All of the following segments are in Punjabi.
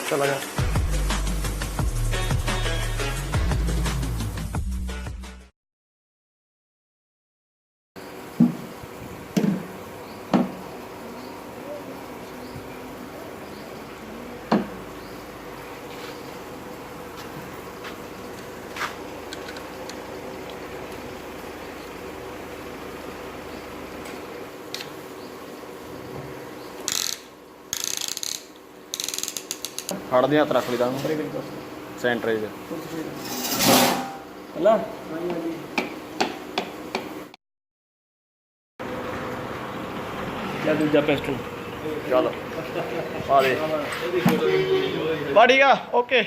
चला जा। ਫੜਦੇ ਹੱਥ ਰੱਖ ਲਈ ਤਾਂ ਸੈਂਟਰ 'ਚ ਹਲਾ ਜਾਂ ਦੂਜਾ ਪਿਸਟਨ ਚੱਲ ਪਾ ਦੇ ਬਾ ਠੀਕ ਆ okay.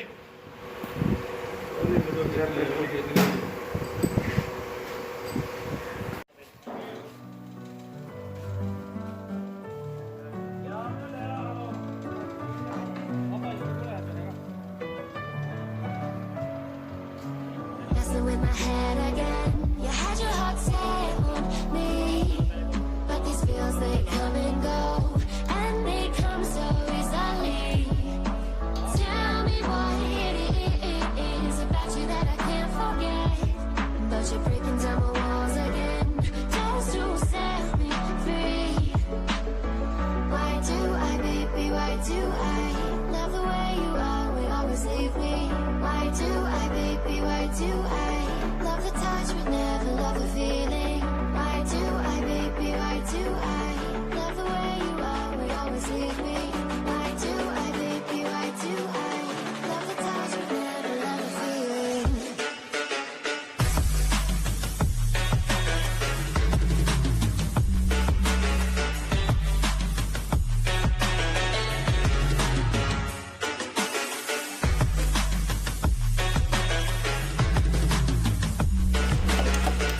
Messing with my head again. You had your heart set on me, but these feels they come and go, and they come so easily. Tell me what it is about you that I can't forget, but you're breaking down my walls again, just to set me free. Why do I, baby? Why do I love the way you will always leave me? Why do I, baby? Why do I love the touch but never love the feeling? Why do I, baby? Why do I love the way you will always leave me? Why do I, baby? Why do I love the touch but never love the feeling?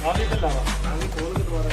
ਆਹ ਵੀ ਢਿੱਲਾ ਵਾ ਆਹ ਵੀ ਖੋਲ ਕੇ ਦੁਬਾਰਾ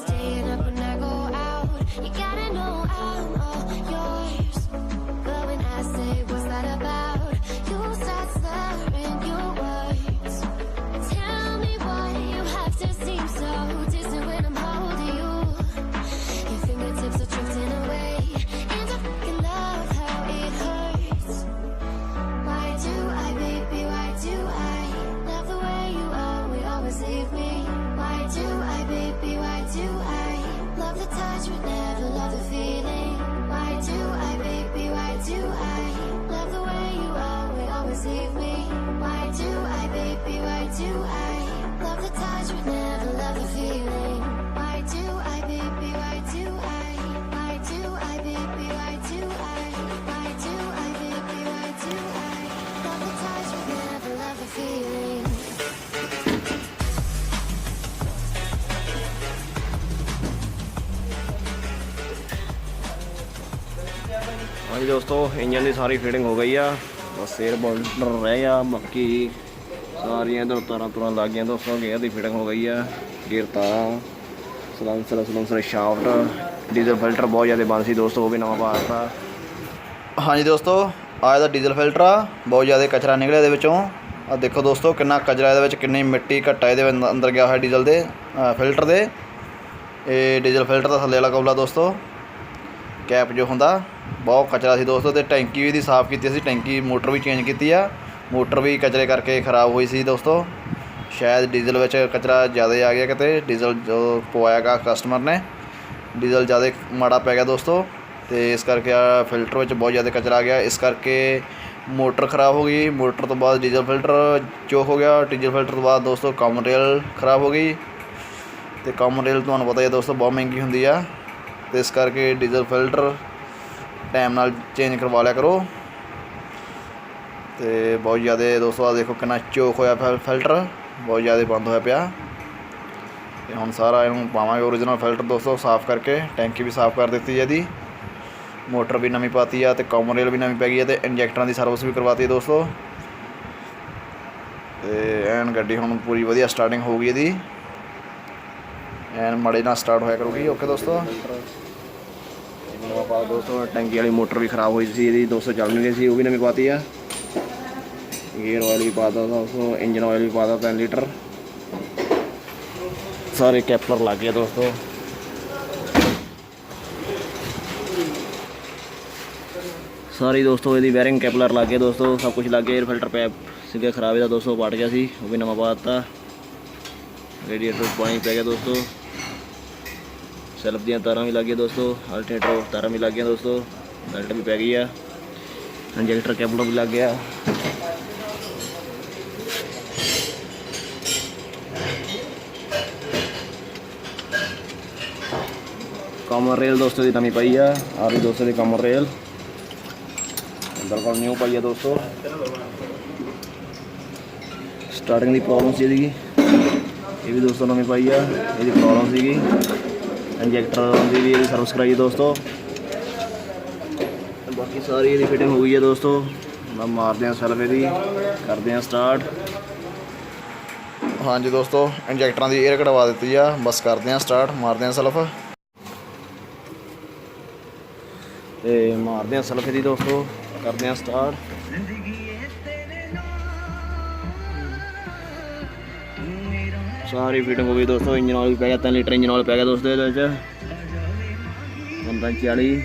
Staying up when I go out, you gotta know I'm all yours. But when I say what's that about, you start slurring your words. Tell me why you have to seem so distant when I'm holding you. Your fingertips are drifting away into fucking love, how it hurts. Why do I, baby, why do I love the way you always leave me? Why do I, baby, why do I love the touch but never love the feeling? Why do I, baby, why do I love the way you always leave me? Why do I, baby, why do I love the touch but never love the feeling? Why do I, baby, why do I baby, why do I baby, why do I love the touch but never love the feeling? ਹਾਂਜੀ ਦੋਸਤੋ ਇੰਜਨ ਦੀ ਸਾਰੀ ਫਿਟਿੰਗ ਹੋ ਗਈ ਆ, ਬਸ 에ਅਰ ਬੋਲਡਰ ਰਹਿ ਆ, ਬਾਕੀ ਸਾਰੀਆਂ ਇੱਧਰ ਤਾਰਾਂ ਤੁਰਾਂ ਲੱਗ ਗਈਆਂ ਦੋਸਤੋ। ਗੇਅਰ ਦੀ ਫਿਟਿੰਗ ਹੋ ਗਈ ਆ, ਗੇਅਰ ਤਾਰਾਂ, ਸਲੈਂਸਰ ਸ਼ਾਫਟ, ਡੀਜ਼ਲ ਫਿਲਟਰ ਬਹੁਤ ਜ਼ਿਆਦਾ ਬੰਦ ਸੀ ਦੋਸਤੋ, ਉਹ ਵੀ ਨਵਾਂ ਪਾ ਦਿੱਤਾ। ਹਾਂਜੀ ਦੋਸਤੋ ਆਹ ਇਹਦਾ ਡੀਜ਼ਲ ਫਿਲਟਰ ਆ, ਬਹੁਤ ਜ਼ਿਆਦਾ ਕਚਰਾ ਨਿਕਲਿਆ ਇਹਦੇ ਵਿੱਚੋਂ। ਆ ਦੇਖੋ ਦੋਸਤੋ ਕਿੰਨਾ ਕਚਰਾ ਇਹਦੇ ਵਿੱਚ, ਕਿੰਨੀ ਮਿੱਟੀ ਘੱਟਾ ਇਹਦੇ ਅੰਦਰ ਗਿਆ ਹੋਇਆ ਡੀਜ਼ਲ ਦੇ ਫਿਲਟਰ ਦੇ। ਇਹ ਡੀਜ਼ਲ ਫਿਲਟਰ ਦਾ ਥੱਲੇ ਵਾਲਾ ਕੌਲਾ ਦੋਸਤੋ, ਕੈਪ ਜੋ ਹੁੰਦਾ, ਬਹੁਤ ਕਚਰਾ ਸੀ ਦੋਸਤੋ। ਅਤੇ ਟੈਂਕੀ ਵੀ ਇਹਦੀ ਸਾਫ਼ ਕੀਤੀ ਸੀ, ਟੈਂਕੀ ਮੋਟਰ ਵੀ ਚੇਂਜ ਕੀਤੀ ਆ, ਮੋਟਰ ਵੀ ਕਚਰੇ ਕਰਕੇ ਖ਼ਰਾਬ ਹੋਈ ਸੀ ਦੋਸਤੋ। ਸ਼ਾਇਦ ਡੀਜ਼ਲ ਵਿੱਚ ਕਚਰਾ ਜ਼ਿਆਦਾ ਆ ਗਿਆ ਕਿਤੇ, ਡੀਜ਼ਲ ਜੋ ਪਵਾਇਆ ਗਾ ਕਸਟਮਰ ਨੇ, ਡੀਜ਼ਲ ਜ਼ਿਆਦਾ ਮਾੜਾ ਪੈ ਗਿਆ ਦੋਸਤੋ, ਅਤੇ ਇਸ ਕਰਕੇ ਆ ਫਿਲਟਰ ਵਿੱਚ ਬਹੁਤ ਜ਼ਿਆਦਾ ਕਚਰਾ ਆ ਗਿਆ, ਇਸ ਕਰਕੇ ਮੋਟਰ ਖ਼ਰਾਬ ਹੋ ਗਈ। ਮੋਟਰ ਤੋਂ ਬਾਅਦ ਡੀਜ਼ਲ ਫਿਲਟਰ ਚੋਕ ਹੋ ਗਿਆ, ਡੀਜ਼ਲ ਫਿਲਟਰ ਤੋਂ ਬਾਅਦ ਦੋਸਤੋ ਕਾਮਨ ਰੇਲ ਖ਼ਰਾਬ ਹੋ ਗਈ, ਅਤੇ ਕਾਮਨ ਰੇਲ ਤੁਹਾਨੂੰ ਪਤਾ ਹੀ ਹੈ ਦੋਸਤੋ ਬਹੁਤ ਮਹਿੰਗੀ ਹੁੰਦੀ ਆ, ਅਤੇ ਇਸ ਕਰਕੇ ਡੀਜ਼ਲ ਫਿਲਟਰ ਟਾਈਮ ਨਾਲ ਚੇਂਜ ਕਰਵਾ ਲਿਆ ਕਰੋ। ਅਤੇ ਬਹੁਤ ਜ਼ਿਆਦਾ ਦੋਸਤੋ ਆ ਦੇਖੋ ਕਿੰਨਾ ਚੋਕ ਹੋਇਆ ਫਿਲਟਰ, ਬਹੁਤ ਜ਼ਿਆਦਾ ਬੰਦ ਹੋਇਆ ਪਿਆ। ਤੇ ਹੁਣ ਸਾਰਾ ਇਹਨੂੰ ਪਾਵਾਂਗੇ ਓਰੀਜਨਲ ਫਿਲਟਰ ਦੋਸਤੋ ਸਾਫ਼ ਕਰਕੇ। ਟੈਂਕੀ ਵੀ ਸਾਫ਼ ਕਰ ਦਿੱਤੀ ਹੈ ਇਹਦੀ, ਮੋਟਰ ਵੀ ਨਵੀਂ ਪਾਤੀ ਆ ਤੇ ਕਾਮਨ ਰੇਲ ਵੀ ਨਵੀਂ ਪੈ ਗਈ ਹੈ ਤੇ ਇੰਜੈਕਟਰਾਂ ਦੀ ਸਰਵਿਸ ਵੀ ਕਰਵਾਤੀ ਦੋਸਤੋ। ਤੇ ਐਨ ਗੱਡੀ ਹੁਣ ਪੂਰੀ ਵਧੀਆ ਸਟਾਰਟਿੰਗ ਹੋਊਗੀ ਇਹਦੀ, ਐਨ ਮਾੜੇ ਨਾਲ ਸਟਾਰਟ ਹੋਇਆ ਕਰੂਗੀ। ਓਕੇ ਦੋਸਤੋ। ਨਵਾਂ ਪਾ ਦੋਸਤੋ, ਟੈਂਕੀ ਵਾਲੀ ਮੋਟਰ ਵੀ ਖਰਾਬ ਹੋਈ ਸੀ ਇਹਦੀ, 200 ਚੱਲ ਨਹੀਂ ਰਹੀ ਸੀ, ਉਹ ਵੀ ਨਵੀਂ ਪਾਤੀ ਆ। ਗੇਅਰ ਆਇਲ ਵੀ ਪਾਤਾ ਦੋਸਤੋ, ਇੰਜਨ ਆਇਲ ਵੀ ਪਾਤਾ 3 ਲੀਟਰ। ਸਾਰੇ ਕੈਪਲਰ ਲੱਗ ਗਏ ਦੋਸਤੋ। ਸਾਰੀ ਦੋਸਤੋ ਇਹਦੀ ਵਾਇਰਿੰਗ ਕੈਪਲਰ ਲੱਗ ਗਏ ਦੋਸਤੋ, ਸਭ ਕੁਝ ਲੱਗ ਗਿਆ। 에ਅਰ ਫਿਲਟਰ ਪੈਪ ਸੀਗਾ ਖਰਾਬ ਇਹਦਾ ਦੋਸਤੋ, ਪਾਟ ਗਿਆ ਸੀ, ਉਹ ਵੀ ਨਵਾਂ ਪਾ ਦਿੱਤਾ। ਰੇਡੀਏਟਰ ਪਾਣੀ ਪੈ ਗਿਆ ਦੋਸਤੋ। ਸੈਲਫ ਦੀਆਂ ਤਾਰਾਂ ਵੀ ਲੱਗ ਗਈਆਂ ਦੋਸਤੋ, ਅਲਟਰਨੇਟਰ ਤਾਰਾਂ ਵੀ ਲੱਗ ਗਈਆਂ ਦੋਸਤੋ, ਬੈਲਟ ਵੀ ਪੈ ਗਈ ਆ, ਇੰਜੈਕਟਰ ਕੈਪਲਰ ਵੀ ਲੱਗ ਗਿਆ। ਕਾਮਨ ਰੇਲ ਦੋਸਤੋ ਦੀ ਨਵੀਂ ਪਈ ਆ, ਆ ਵੀ ਦੋਸਤੋ ਦੀ ਕਾਮਨ ਰੇਲ ਬਿਲਕੁਲ ਨਿਊ ਪਈ ਆ ਦੋਸਤੋ। ਸਟਾਰਟਿੰਗ ਦੀ ਪ੍ਰੋਬਲਮ ਸੀ ਇਹਦੀ, ਇਹ ਵੀ ਦੋਸਤੋ ਨਵੀਂ ਪਾਈ ਆ, ਇਹਦੀ ਪ੍ਰੋਬਲਮ ਸੀਗੀ। ਇੰਜੈਕਟਰ ਦੀ ਵੀ ਇਹਦੀ ਸਰਵਿਸ ਕਰਾਈ ਦੋਸਤੋ। ਬਾਕੀ ਸਾਰੀ ਇਹਦੀ ਫਿਟਿੰਗ ਹੋ ਗਈ ਹੈ ਦੋਸਤੋ। ਮੈਂ ਮਾਰਦੇ ਹਾਂ ਸੈਲਫ ਇਹਦੀ, ਕਰਦੇ ਹਾਂ ਸਟਾਰਟ। ਹਾਂਜੀ ਦੋਸਤੋ, ਇੰਜੈਕਟਰਾਂ ਦੀ 에ਅਰ ਕਢਵਾ ਦਿੱਤੀ ਆ, ਬਸ ਕਰਦੇ ਹਾਂ ਸਟਾਰਟ, ਮਾਰਦੇ ਹਾਂ ਸੈਲਫ ਤੇ ਮਾਰਦੇ ਹਾਂ ਸੈਲਫ ਇਹਦੀ ਦੋਸਤੋ, ਕਰਦੇ ਹਾਂ ਸਟਾਰਟ। ਸਾਰੀ ਫਿਟਿੰਗ ਹੋ ਗਈ ਦੋਸਤੋ। ਇੰਜਨ ਆਇਲ ਵੀ ਪੈ ਗਿਆ, 3 ਲੀਟਰ ਇੰਜਨ ਆਇਲ ਪੈ ਗਿਆ ਦੋਸਤੋ ਇਹਦੇ ਵਿੱਚ, 1540।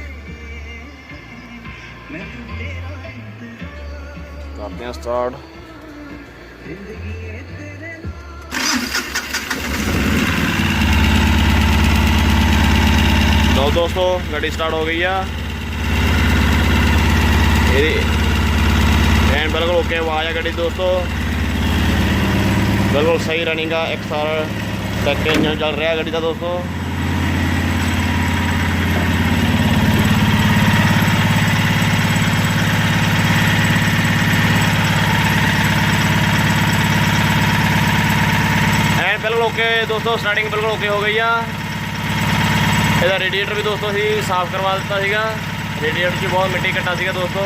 ਕਰਦੇ ਹਾਂ ਸਟਾਰਟ। ਲਓ ਦੋਸਤੋ, ਗੱਡੀ ਸਟਾਰਟ ਹੋ ਗਈ ਆ ਇਹਦੀ, ਐਨ ਬਿਲਕੁਲ ਓਕੇ ਆਵਾਜ਼ ਆ ਗੱਡੀ ਦੋਸਤੋ, ਬਿਲਕੁਲ ਸਹੀ ਰਨਿੰਗ ਆ। 1 ਸਾਲ ਤੱਕ ਇੰਜਨ ਚੱਲ ਰਿਹਾ ਗੱਡੀ ਦਾ ਦੋਸਤੋ। ਐਨ ਬਿਲਕੁਲ ਓਕੇ ਦੋਸਤੋ, ਸਟਾਰਟਿੰਗ ਬਿਲਕੁਲ ਓਕੇ ਹੋ ਗਈ ਆ। ਇਹਦਾ ਰੇਡੀਏਟਰ ਵੀ ਦੋਸਤੋ ਅਸੀਂ ਸਾਫ਼ ਕਰਵਾ ਦਿੱਤਾ ਸੀਗਾ, ਰੇਡੀਏਟਰ 'ਚ ਬਹੁਤ ਮਿੱਟੀ ਘੱਟਾ ਸੀਗਾ ਦੋਸਤੋ,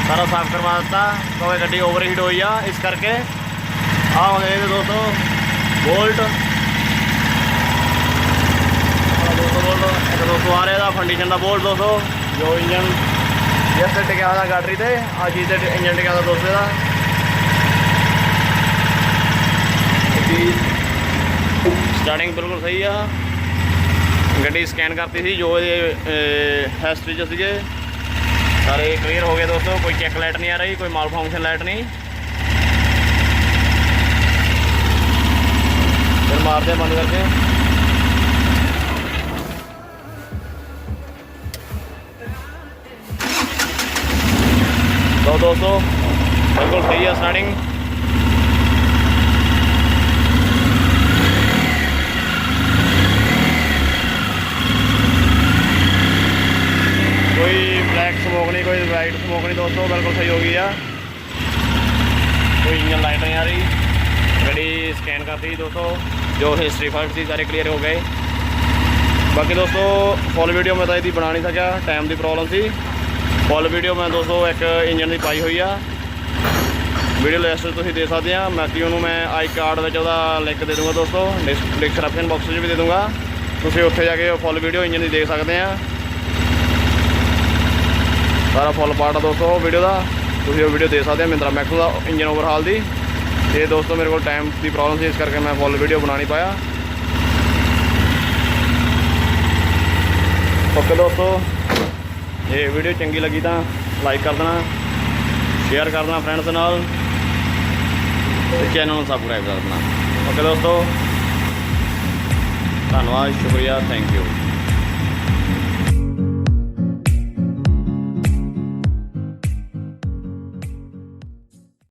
ਸਾਰਾ ਸਾਫ਼ ਕਰਵਾ ਦਿੱਤਾ ਕਿਉਂਕਿ ਗੱਡੀ ਓਵਰ ਹੀਟ ਹੋਈ ਆ, ਇਸ ਕਰਕੇ। ਆਹ ਹੁੰਦੇ ਇਹਦੇ ਦੋਸਤੋ ਬੋਲਟ, ਇੱਕ ਦੋਸਤੋ ਆ ਰਿਹਾ ਇਹਦਾ ਫੰਡੀਸ਼ਨ ਦਾ ਬੋਲਟ ਦੋਸਤੋ, ਜੋ ਇੰਜਨ ਜਿਸ 'ਤੇ ਟਿਕਿਆ ਹੋਇਆ ਗਾਡਰੀ 'ਤੇ, ਆਹ ਚੀਜ਼ 'ਤੇ ਇੰਜਨ ਟਿਕਿਆ ਹੋਇਆ ਦੋਸਤੋ ਇਹਦਾ। ਸਟਾਰਟਿੰਗ ਬਿਲਕੁਲ ਸਹੀ ਆ। ਗੱਡੀ ਸਕੈਨ ਕਰਤੀ ਸੀ, ਜੋ ਇਹਦੇ ਹਿਸਟਰੀ 'ਚ ਸੀਗੇ ਸਾਰੇ ਕਲੀਅਰ ਹੋ ਗਏ ਦੋਸਤੋ। ਕੋਈ ਚੈੱਕ ਲਾਈਟ ਨਹੀਂ ਆ ਰਹੀ, ਕੋਈ ਮਾਲ ਫੰਕਸ਼ਨ ਲਾਈਟ ਨਹੀਂ। ਫਿਰ ਮਾਰਦੇ ਆ ਬੰਦ ਕਰਕੇ। ਲਓ ਦੋਸਤੋ, ਬਿਲਕੁਲ ਸਹੀ ਆ ਸਟਾਰਟਿੰਗ। ਕੋਈ ਬਲੈਕ ਸਮੋਕ ਨਹੀਂ, ਕੋਈ ਵਾਈਟ ਸਮੋਕ ਨਹੀਂ ਦੋਸਤੋ, ਬਿਲਕੁਲ ਸਹੀ ਹੋ ਗਈ ਆ। ਕੋਈ ਇੰਜਨ ਲਾਈਟ ਨਹੀਂ ਆ ਰਹੀ। ਗੱਡੀ ਸਕੈਨ ਕਰਤੀ ਦੋਸਤੋ, ਜੋ ਹਿਸਟਰੀ ਫਾਲਟ ਸੀ ਸਾਰੇ ਕਲੀਅਰ ਹੋ ਗਏ। ਬਾਕੀ ਦੋਸਤੋ ਫੁੱਲ ਵੀਡੀਓ ਮੈਂ ਤਾਂ ਇਹਦੀ ਬਣਾ ਨਹੀਂ ਸਕਿਆ, ਟਾਈਮ ਦੀ ਪ੍ਰੋਬਲਮ ਸੀ। ਫੁੱਲ ਵੀਡੀਓ ਮੈਂ ਦੋਸਤੋ ਇੱਕ ਇੰਜਨ ਦੀ ਪਾਈ ਹੋਈ ਆ, ਵੀਡੀਓ ਲਿਸਟ ਤੁਸੀਂ ਦੇ ਸਕਦੇ ਆ। ਬਾਕੀ ਉਹਨੂੰ ਮੈਂ ਆਈ ਕਾਰਡ ਵਿੱਚ ਉਹਦਾ ਲਿੰਕ ਦੇ ਦੂੰਗਾ ਦੋਸਤੋ, ਡਿਸਕ੍ਰਿਪਸ਼ਨ ਬਾਕਸ 'ਚ ਵੀ ਦੇ ਦੂੰਗਾ, ਤੁਸੀਂ ਉੱਥੇ ਜਾ ਕੇ ਫੁੱਲ ਵੀਡੀਓ ਇੰਜਨ ਦੀ ਦੇਖ ਸਕਦੇ ਆ। ਸਾਰਾ ਫੁੱਲ ਪਾਰਟ ਆ ਦੋਸਤੋ ਵੀਡੀਓ ਦਾ, ਤੁਸੀਂ ਉਹ ਵੀਡੀਓ ਦੇਖ ਸਕਦੇ ਆ ਮਹਿੰਦਰਾ ਮੈਕਸ ਦਾ ਇੰਜਨ ਓਵਰਹਾਲ ਦੀ। ਤੇ ਦੋਸਤੋ ਮੇਰੇ ਕੋਲ ਟਾਈਮ ਦੀ ਪ੍ਰੋਬਲਮ ਸੀ, ਇਸ ਕਰਕੇ ਮੈਂ ਫੁੱਲ ਵੀਡੀਓ ਬਣਾ ਨਹੀਂ ਪਾਇਆ। ਓਕੇ ਦੋਸਤੋ, ਇਹ ਵੀਡੀਓ ਚੰਗੀ ਲੱਗੀ ਤਾਂ ਲਾਈਕ ਕਰ ਦੇਣਾ, ਸ਼ੇਅਰ ਕਰ ਦੇਣਾ ਫਰੈਂਡਸ ਨਾਲ, ਤੇ ਚੈਨਲ ਨੂੰ ਸਬਸਕ੍ਰਾਈਬ ਕਰ ਦੇਣਾ। ਓਕੇ ਦੋਸਤੋ, ਧੰਨਵਾਦ, ਸ਼ੁਕਰੀਆ, ਥੈਂਕ ਯੂ।